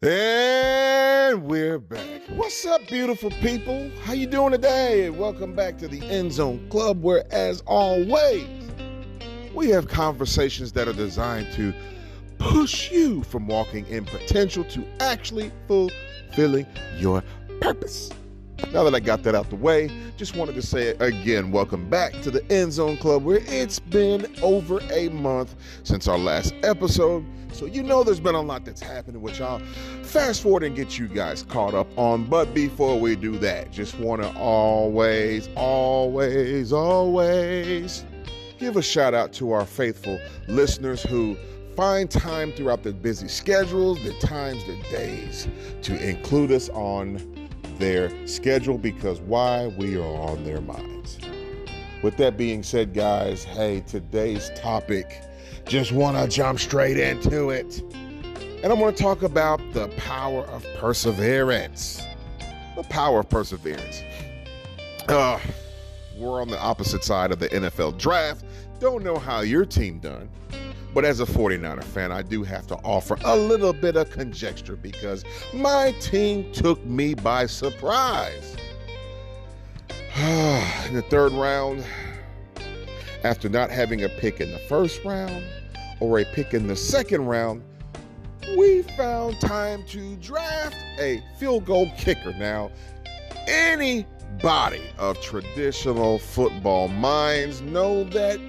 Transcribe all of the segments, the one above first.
And we're back. What's up, beautiful people? How you doing today? Welcome back to the End Zone Club, where, as always, we have conversations that are designed to push you from walking in potential to actually fulfilling your purpose. Now that I got that out the way, just wanted to say again, welcome back to the End Zone Club, where it's been over a month since our last episode. So you know there's been a lot that's happening, which I'll fast forward and get you guys caught up on. But before we do that, just want to always give a shout out to our faithful listeners who find time throughout their busy schedules, their times, their days, to include us on their schedule, because why? We are on their minds. With that being said, guys, hey, today's topic, just want to jump straight into it. And I'm going to talk about the power of perseverance. The power of perseverance. We're on the opposite side of the NFL draft. Don't know how your team done, but as a 49er fan, I do have to offer a little bit of conjecture because my team took me by surprise. In the third round, after not having a pick in the first round or a pick in the second round, we found time to draft a field goal kicker. Now, anybody of traditional football minds know that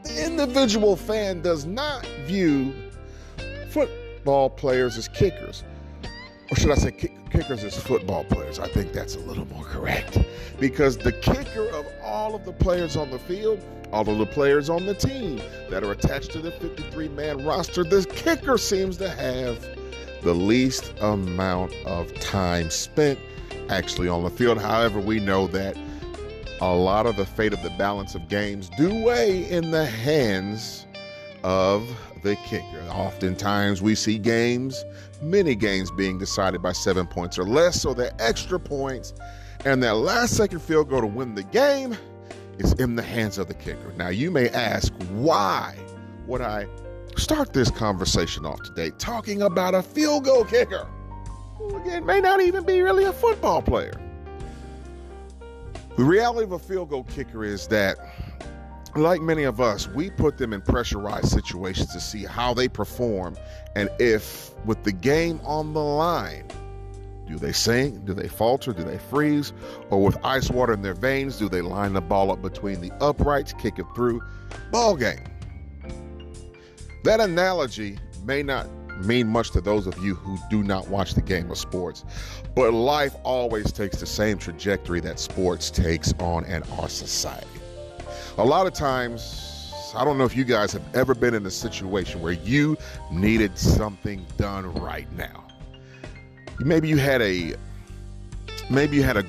the individual fan does not view football players as kickers. Or should I say kickers as football players? I think that's a little more correct. Because the kicker of all of the players on the field, all of the players on the team that are attached to the 53-man roster, the kicker seems to have the least amount of time spent actually on the field. However, we know that a lot of the fate of the balance of games do weigh in the hands of the kicker. Oftentimes we see many games being decided by 7 points or less, so the extra points and that last second field goal to win the game is in the hands of the kicker. Now you may ask, why would I start this conversation off today talking about a field goal kicker who, again, may not even be really a football player? The reality of a field goal kicker is that, like many of us, we put them in pressurized situations to see how they perform, and if, with the game on the line, do they sink? Do they falter? Do they freeze? Or with ice water in their veins, do they line the ball up between the uprights, kick it through? Ball game. That analogy may not mean much to those of you who do not watch the game of sports, but life always takes the same trajectory that sports takes on in our society. A lot of times, I don't know if you guys have ever been in a situation where you needed something done right now. Maybe you had a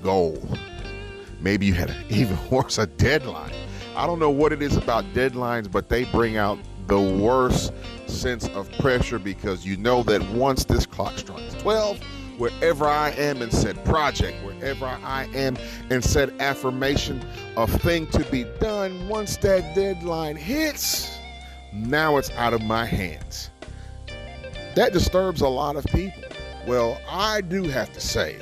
goal. Maybe you had even worse, a deadline. I don't know what it is about deadlines, but they bring out the worst sense of pressure, because you know that once this clock strikes 12, wherever I am in said project, wherever I am in said affirmation of thing to be done, once that deadline hits, now it's out of my hands. That disturbs a lot of people. Well, I do have to say,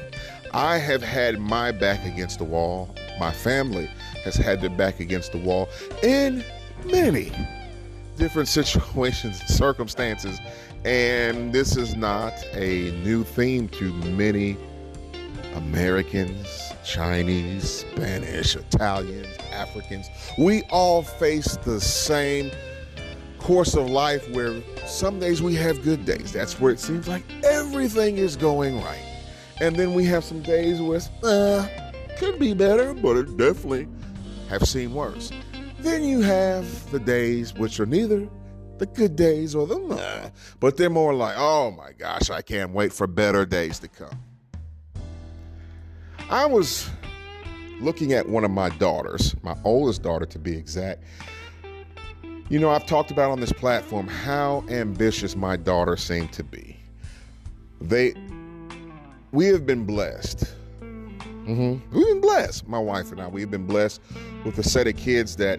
I have had my back against the wall. My family has had their back against the wall in many different situations and circumstances. And this is not a new theme to many Americans, Chinese, Spanish, Italians, Africans. We all face the same course of life where some days we have good days. That's where it seems like everything is going right. And then we have some days where it's, could be better, but it definitely have seen worse. Then you have the days which are neither the good days or the but they're more like, oh my gosh, I can't wait for better days to come. I was looking at one of my daughters, my oldest daughter to be exact. You know, I've talked about on this platform how ambitious my daughter seemed to be. We have been blessed. We've been blessed, my wife and I. We've been blessed with a set of kids that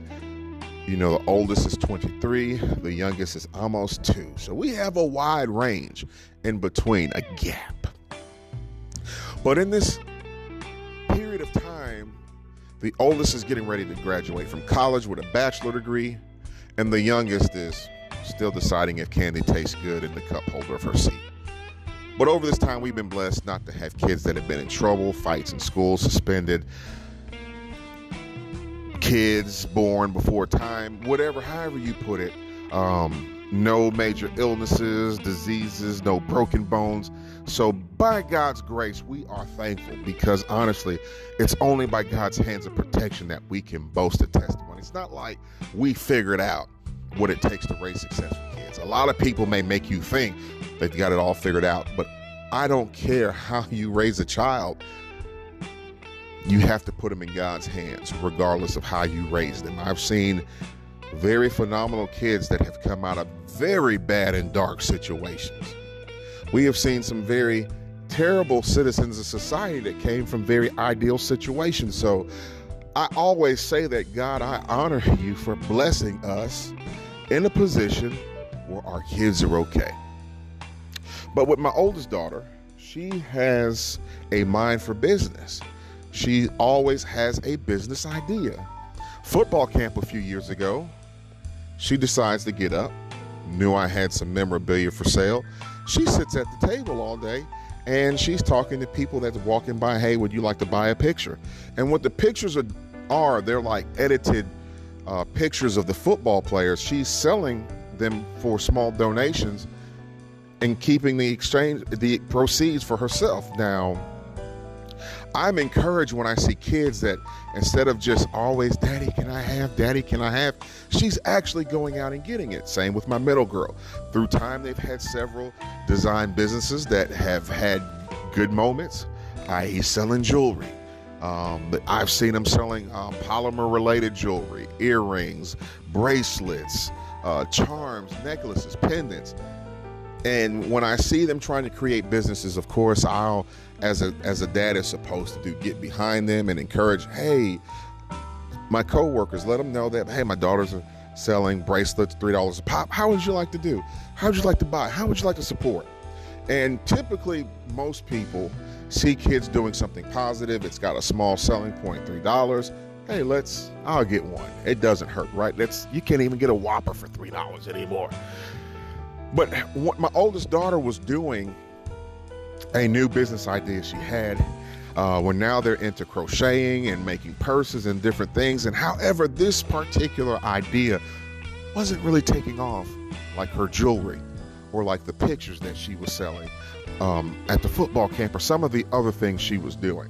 The oldest is 23, the youngest is almost 2. So we have a wide range in between, a gap. But in this period of time, the oldest is getting ready to graduate from college with a bachelor degree, and the youngest is still deciding if candy tastes good in the cup holder of her seat. But over this time, we've been blessed not to have kids that have been in trouble, fights in school, suspended, kids born before time, however you put it. No major illnesses, diseases, no broken bones. So by God's grace, we are thankful, because honestly, it's only by God's hands of protection that we can boast a testimony. It's not like we figured out what it takes to raise successful kids. A lot of people may make you think they've got it all figured out, but I don't care how you raise a child. You have to put them in God's hands, regardless of how you raise them. I've seen very phenomenal kids that have come out of very bad and dark situations. We have seen some very terrible citizens of society that came from very ideal situations. So I always say that, God, I honor you for blessing us in a position where our kids are okay. But with my oldest daughter, she has a mind for business. She always has a business idea. Football camp a few years ago, she decides to get up, knew I had some memorabilia for sale. She sits at the table all day and she's talking to people that's walking by. Hey, would you like to buy a picture? And what the pictures are, they're like edited pictures of the football players. She's selling them for small donations and keeping the proceeds for herself. Now, I'm encouraged when I see kids that instead of just always, Daddy, can I have, she's actually going out and getting it. Same with my middle girl. Through time, they've had several design businesses that have had good moments, i.e. selling jewelry. I've seen them selling polymer-related jewelry, earrings, bracelets, charms, necklaces, pendants. And when I see them trying to create businesses, of course, I'll, as a dad is supposed to do, get behind them and encourage, hey, my coworkers, let them know that, hey, my daughters are selling bracelets, $3 a pop. How would you like to do? How would you like to buy? How would you like to support? And typically, most people see kids doing something positive. It's got a small selling point, $3. Hey, I'll get one. It doesn't hurt, right? You can't even get a Whopper for $3 anymore. But what my oldest daughter was doing, a new business idea she had, when now they're into crocheting and making purses and different things. And however, this particular idea wasn't really taking off like her jewelry or like the pictures that she was selling at the football camp or some of the other things she was doing.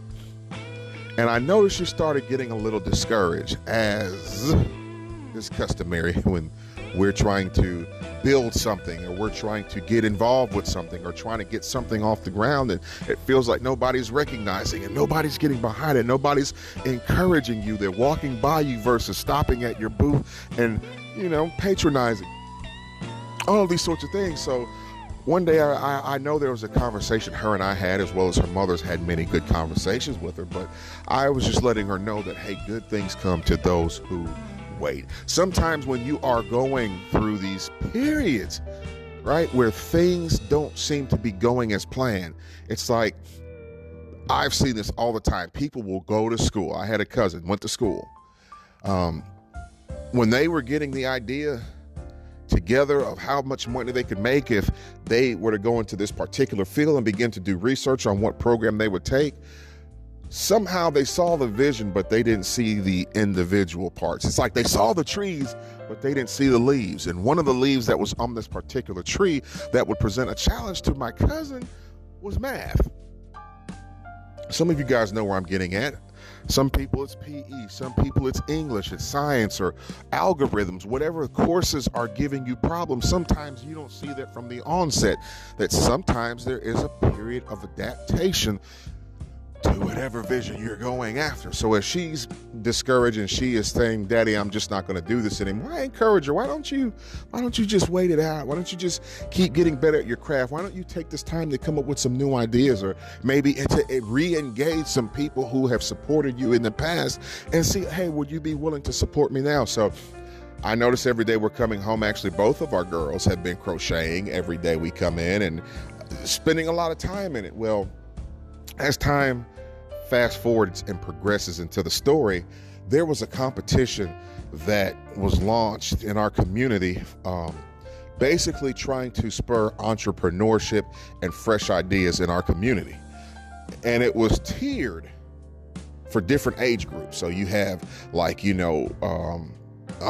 And I noticed she started getting a little discouraged, as is customary when we're trying to build something, or we're trying to get involved with something, or trying to get something off the ground, and it feels like nobody's recognizing and nobody's getting behind it, nobody's encouraging you. They're walking by you versus stopping at your booth and, patronizing, all of these sorts of things. So one day I know there was a conversation her and I had, as well as her mother's had many good conversations with her, but I was just letting her know that, hey, good things come to those who wait. Sometimes when you are going through these periods, right, where things don't seem to be going as planned, it's like, I've seen this all the time. People will go to school. I had a cousin, went to school. When they were getting the idea together of how much money they could make if they were to go into this particular field and begin to do research on what program they would take, somehow they saw the vision, but they didn't see the individual parts. It's like they saw the trees, but they didn't see the leaves. And one of the leaves that was on this particular tree that would present a challenge to my cousin was math. Some of you guys know where I'm getting at. Some people it's PE, some people it's English, it's science or algorithms, whatever courses are giving you problems. Sometimes you don't see that from the onset, that sometimes there is a period of adaptation to whatever vision you're going after. So if she's discouraged and she is saying, Daddy, I'm just not going to do this anymore, I encourage her. Why don't you just wait it out? Why don't you just keep getting better at your craft? Why don't you take this time to come up with some new ideas, or maybe to re-engage some people who have supported you in the past and see, hey, would you be willing to support me now? So I notice every day we're coming home, actually both of our girls have been crocheting every day we come in and spending a lot of time in it. Well, as time fast forwards and progresses into the story, there was a competition that was launched in our community, basically trying to spur entrepreneurship and fresh ideas in our community. And it was tiered for different age groups. So you have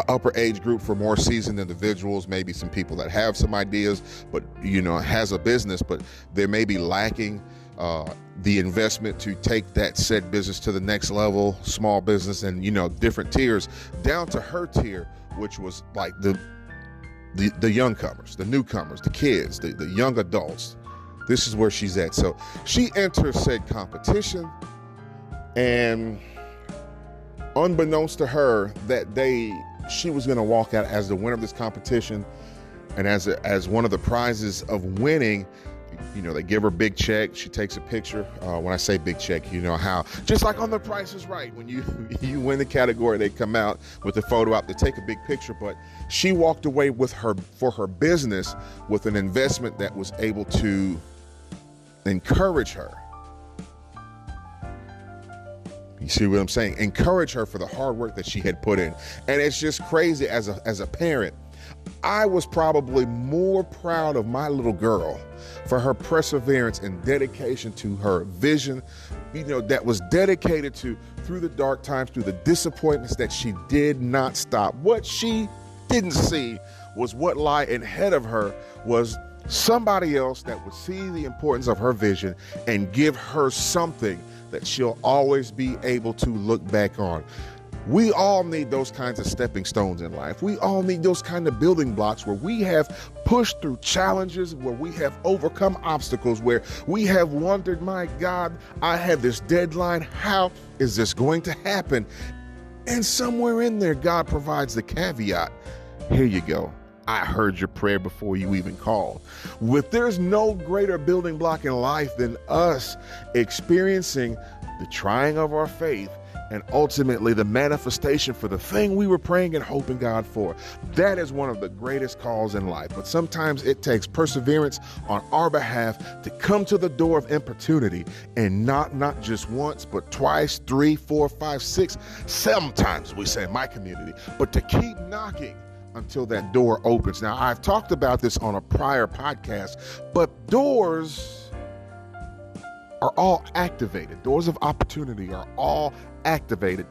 upper age group for more seasoned individuals, maybe some people that have some ideas, but has a business, but they may be lacking the investment to take that said business to the next level, small business, and different tiers, down to her tier, which was like the youngcomers, the newcomers, the kids, the young adults. This is where she's at. So she enters said competition, and unbeknownst to her, that day she was going to walk out as the winner of this competition, and as one of the prizes of winning, they give her a big check. She takes a picture. When I say big check, how, just like on The Price is Right, when you win the category, they come out with the photo out, they take a big picture. But she walked away for her business with an investment that was able to encourage her. You see what I'm saying? Encourage her for the hard work that she had put in. And it's just crazy as a parent. I was probably more proud of my little girl for her perseverance and dedication to her vision, that was dedicated to, through the dark times, through the disappointments, that she did not stop. What she didn't see was what lay ahead of her was somebody else that would see the importance of her vision and give her something that she'll always be able to look back on. We all need those kinds of stepping stones in life. We all need those kind of building blocks where we have pushed through challenges, where we have overcome obstacles, where we have wondered, my God, I have this deadline. How is this going to happen? And somewhere in there, God provides the caveat. Here you go. I heard your prayer before you even called. There's no greater building block in life than us experiencing the trying of our faith and ultimately the manifestation for the thing we were praying and hoping God for. That is one of the greatest calls in life. But sometimes it takes perseverance on our behalf to come to the door of opportunity and not just once, but twice, 3, 4, 5, 6, 7 times, we say in my community, but to keep knocking until that door opens. Now, I've talked about this on a prior podcast, but doors are all activated. Doors of opportunity are all activated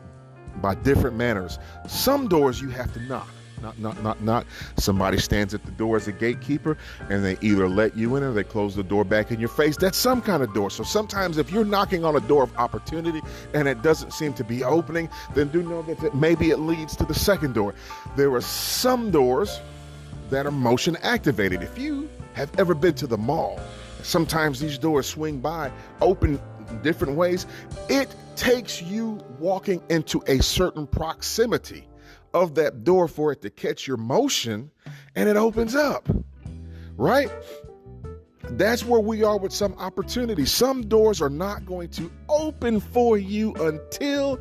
by different manners. Some doors you have to knock. Not. Somebody stands at the door as a gatekeeper, and they either let you in or they close the door back in your face. That's some kind of door. So sometimes if you're knocking on a door of opportunity and it doesn't seem to be opening, then do know that maybe it leads to the second door. There are some doors that are motion activated. If you have ever been to the mall, sometimes these doors swing by, open in different ways. It takes you walking into a certain proximity of that door for it to catch your motion, and it opens up, right? That's where we are with some opportunities. Some doors are not going to open for you until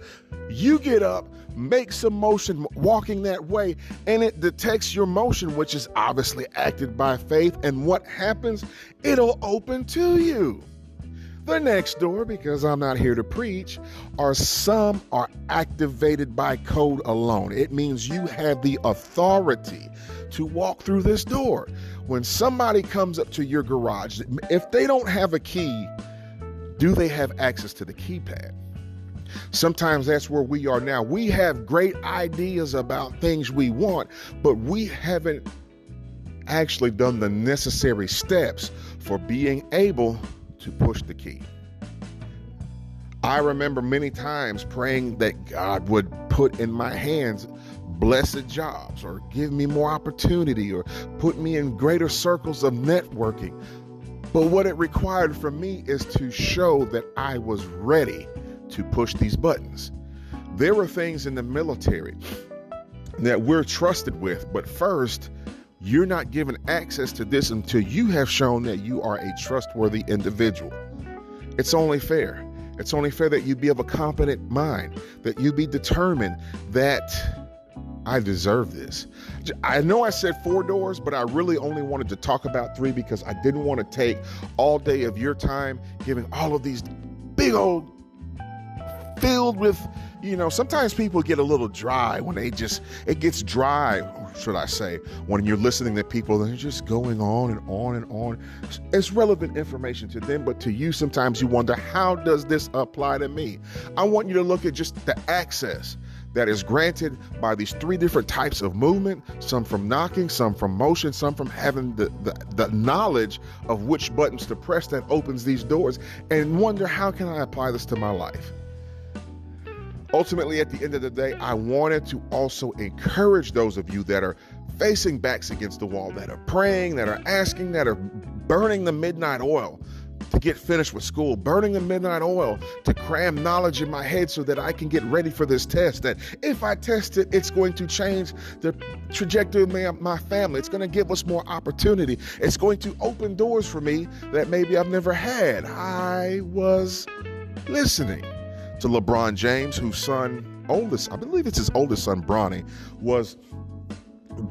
you get up, make some motion walking that way, and it detects your motion, which is obviously acted by faith. And what happens? It'll open to you. The next door, because I'm not here to preach, some are activated by code alone. It means you have the authority to walk through this door. When somebody comes up to your garage, if they don't have a key, do they have access to the keypad? Sometimes that's where we are now. We have great ideas about things we want, but we haven't actually done the necessary steps for being able to push the key. I remember many times praying that God would put in my hands blessed jobs, or give me more opportunity, or put me in greater circles of networking. But what it required from me is to show that I was ready to push these buttons. There were things in the military that we're trusted with, but first, you're not given access to this until you have shown that you are a trustworthy individual. It's only fair. It's only fair that you be of a competent mind, that you be determined, that I deserve this. I know I said 4 doors, but I really only wanted to talk about 3 because I didn't want to take all day of your time giving all of these big old filled with, sometimes people get a little dry when it gets dry, or should I say, when you're listening to people, they're just going on and on and on. It's relevant information to them, but to you, sometimes you wonder, how does this apply to me? I want you to look at just the access that is granted by these 3 different types of movement, some from knocking, some from motion, some from having the knowledge of which buttons to press that opens these doors, and wonder, how can I apply this to my life? Ultimately, at the end of the day, I wanted to also encourage those of you that are facing backs against the wall, that are praying, that are asking, that are burning the midnight oil to get finished with school, burning the midnight oil to cram knowledge in my head so that I can get ready for this test, that if I test it, it's going to change the trajectory of my family. It's going to give us more opportunity. It's going to open doors for me that maybe I've never had. I was listening to LeBron James, whose I believe it's his oldest son, Bronny, was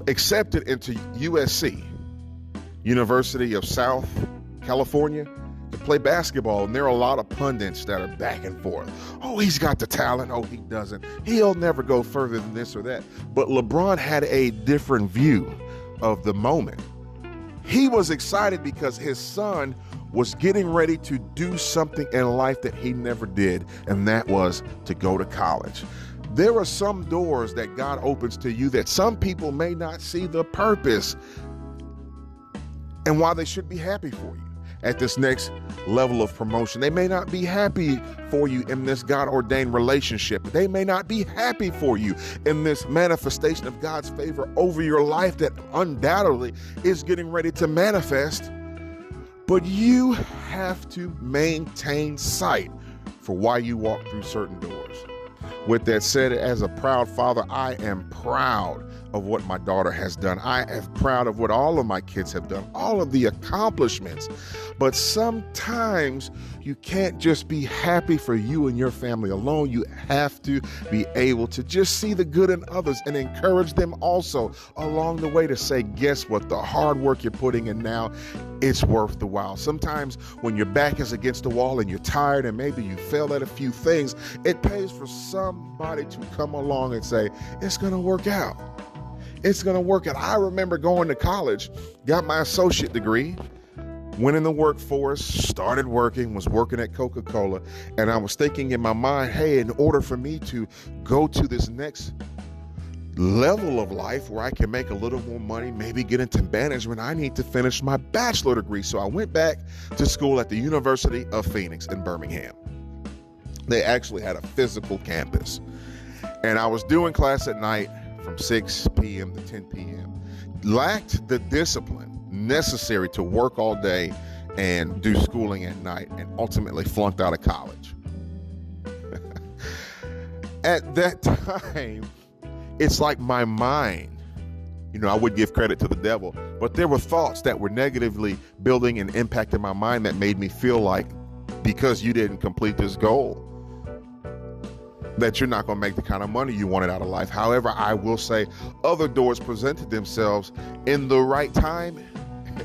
accepted into USC, University of South California, to play basketball. And there are a lot of pundits that are back and forth. Oh, he's got the talent. Oh, he doesn't. He'll never go further than this or that. But LeBron had a different view of the moment. He was excited because his son was getting ready to do something in life that he never did, and that was to go to college. There are some doors that God opens to you that some people may not see the purpose and why they should be happy for you at this next level of promotion. They may not be happy for you in this God-ordained relationship. They may not be happy for you in this manifestation of God's favor over your life that undoubtedly is getting ready to manifest. But you have to maintain sight for why you walk through certain doors. With that said, as a proud father, I am proud of what my daughter has done. I am proud of what all of my kids have done, all of the accomplishments. But sometimes you can't just be happy for you and your family alone. You have to be able to just see the good in others and encourage them also along the way to say, guess what? The hard work you're putting in now, it's worth the while. Sometimes when your back is against the wall and you're tired and maybe you failed at a few things, it pays for somebody to come along and say, it's going to work out. It's going to work out. I remember going to college, got my associate degree, went in the workforce, started working, was working at Coca-Cola, and I was thinking in my mind, hey, in order for me to go to this next level of life where I can make a little more money, maybe get into management, I need to finish my bachelor degree. So I went back to school at the University of Phoenix in Birmingham. They actually had a physical campus. And I was doing class at night from 6 p.m. to 10 p.m. Lacked the discipline necessary to work all day and do schooling at night, and ultimately flunked out of college. At that time, it's like my mind, I would give credit to the devil, but there were thoughts that were negatively building and impacting my mind that made me feel like, because you didn't complete this goal, that you're not going to make the kind of money you wanted out of life. However, I will say other doors presented themselves in the right time.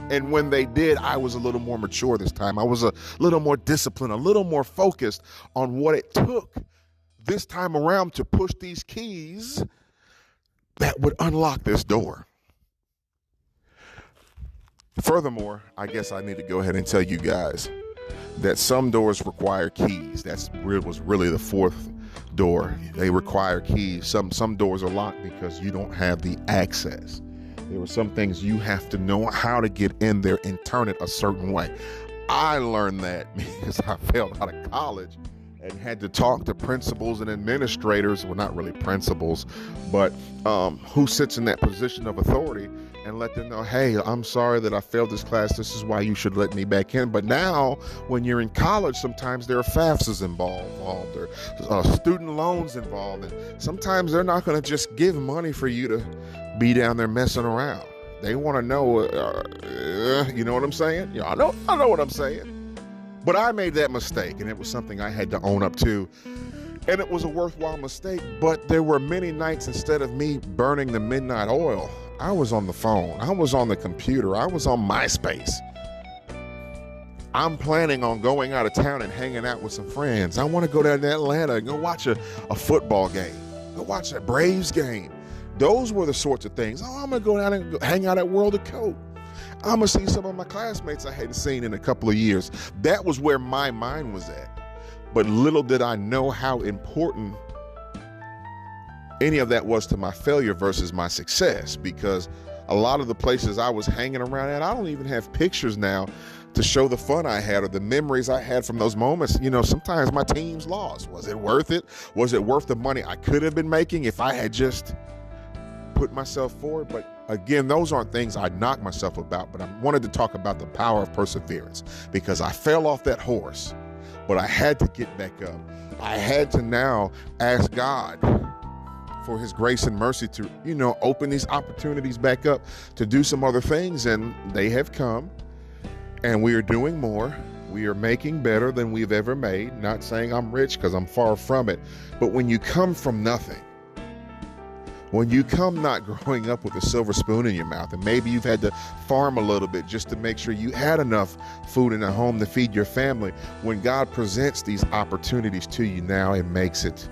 And when they did, I was a little more mature this time. I was a little more disciplined, a little more focused on what it took this time around to push these keys that would unlock this door. Furthermore, I guess I need to go ahead and tell you guys that some doors require keys. That was really the fourth door. They require keys. Some doors are locked because you don't have the access. There are some things you have to know how to get in there and turn it a certain way. I learned that because I failed out of college and had to talk to principals and administrators, well, not really principals, but who sits in that position of authority, and let them know, hey, I'm sorry that I failed this class. This is why you should let me back in. But now when you're in college, sometimes there are FAFSAs involved, or student loans involved. And sometimes they're not going to just give money for you to be down there messing around. They want to know, you know what I'm saying? Yeah, I know what I'm saying. But I made that mistake, and it was something I had to own up to. And it was a worthwhile mistake, but there were many nights instead of me burning the midnight oil, I was on the phone, I was on the computer, I was on MySpace. I'm planning on going out of town and hanging out with some friends. I want to go down to Atlanta and go watch a football game, go watch a Braves game. Those were the sorts of things. Oh, I'm going to go down and hang out at World of Coke. I'm going to see some of my classmates I hadn't seen in a couple of years. That was where my mind was at. But little did I know how important any of that was to my failure versus my success, because a lot of the places I was hanging around at, I don't even have pictures now to show the fun I had or the memories I had from those moments. You know, sometimes my teams lost. Was it worth it? Was it worth the money I could have been making if I had just put myself forward? But again, those aren't things I knock myself about, but I wanted to talk about the power of perseverance, because I fell off that horse, but I had to get back up. I had to now ask God for his grace and mercy to, open these opportunities back up to do some other things. And they have come, and we are doing more. We are making better than we've ever made. Not saying I'm rich, because I'm far from it. But when you come from nothing, when you come not growing up with a silver spoon in your mouth, and maybe you've had to farm a little bit just to make sure you had enough food in a home to feed your family, when God presents these opportunities to you now, it makes it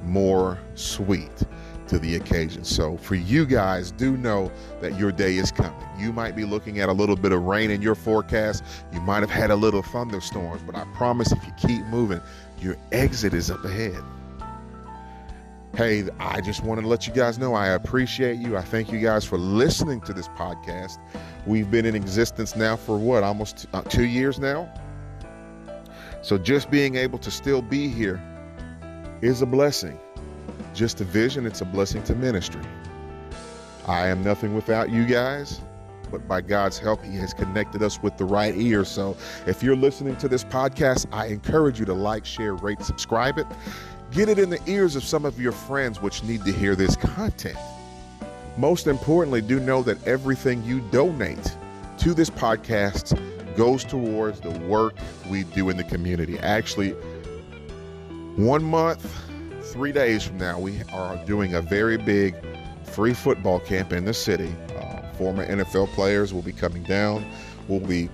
more sweet to the occasion. So for you guys, do know that your day is coming. You might be looking at a little bit of rain in your forecast. You might have had a little thunderstorms, but I promise if you keep moving, your exit is up ahead. Hey, I just wanted to let you guys know I appreciate you. I thank you guys for listening to this podcast. We've been in existence now for almost 2 years now. So just being able to still be here is a blessing. Just a vision, it's a blessing to ministry. I am nothing without you guys, but by God's help, he has connected us with the right ear. So if you're listening to this podcast, I encourage you to like, share, rate, subscribe it. Get it in the ears of some of your friends which need to hear this content. Most importantly, do know that everything you donate to this podcast goes towards the work we do in the community. Actually, 1 month, 3 days from now, we are doing a very big free football camp in the city. Former NFL players will be coming down. We'll be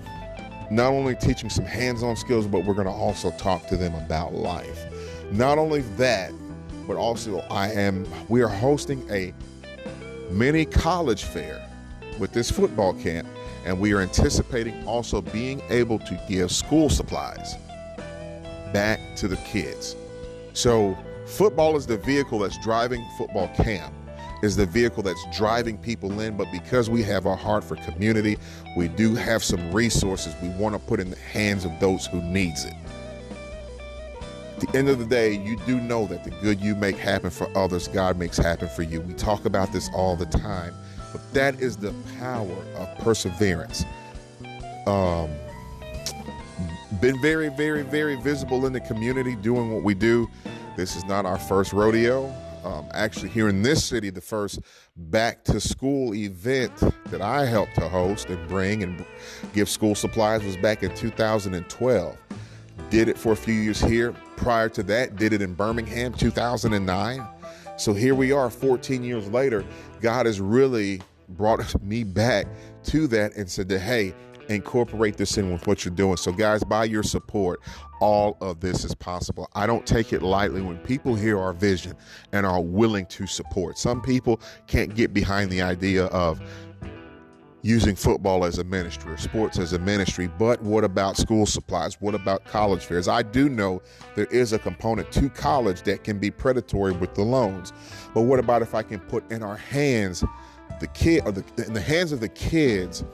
not only teaching some hands-on skills, but we're going to also talk to them about life. Not only that, but also we are hosting a mini college fair with this football camp, and we are anticipating also being able to give school supplies back to the kids. So football is the vehicle that's driving football camp, is the vehicle that's driving people in, but because we have a heart for community, we do have some resources we want to put in the hands of those who needs it. At the end of the day, you do know that the good you make happen for others, God makes happen for you. We talk about this all the time, but that is the power of perseverance. Been very, very, very visible in the community doing what we do. This is not our first rodeo. Actually, here in this city, the first back to school event that I helped to host and bring and give school supplies was back in 2012. Did it for a few years here. Prior to that, did it in Birmingham, 2009. So here we are 14 years later. God has really brought me back to that and said that, hey, incorporate this in with what you're doing. So guys, by your support, all of this is possible. I don't take it lightly when people hear our vision and are willing to support. Some people can't get behind the idea of using football as a ministry or sports as a ministry, but what about school supplies? What about college fairs? I do know there is a component to college that can be predatory with the loans, but what about if I can put in our hands, in the hands of the kids,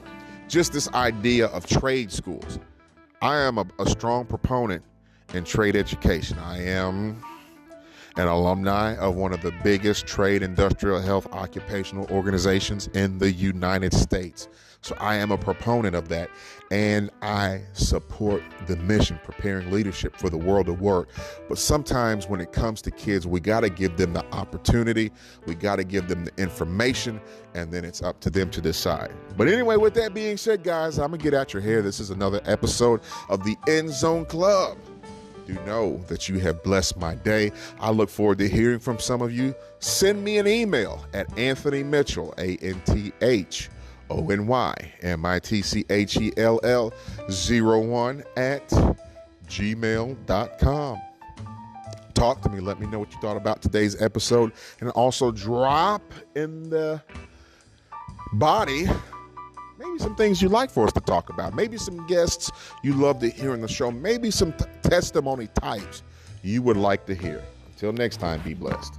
just this idea of trade schools. I am a strong proponent in trade education. I am an alumni of one of the biggest trade, industrial, health, occupational organizations in the United States. So I am a proponent of that, and I support the mission, preparing leadership for the world of work. But sometimes when it comes to kids, we got to give them the opportunity, we got to give them the information, and then it's up to them to decide. But anyway, with that being said, guys, I'm going to get out your hair. This is another episode of the End Zone Club. do know that you have blessed my day. I look forward to hearing from some of you. Send me an email at Anthony Mitchell, AnthonyMitchell01 at gmail.com. Talk to me. Let me know what you thought about today's episode. And also drop in the body maybe some things you'd like for us to talk about. Maybe some guests you love to hear on the show. Maybe some testimony types you would like to hear. Until next time, be blessed.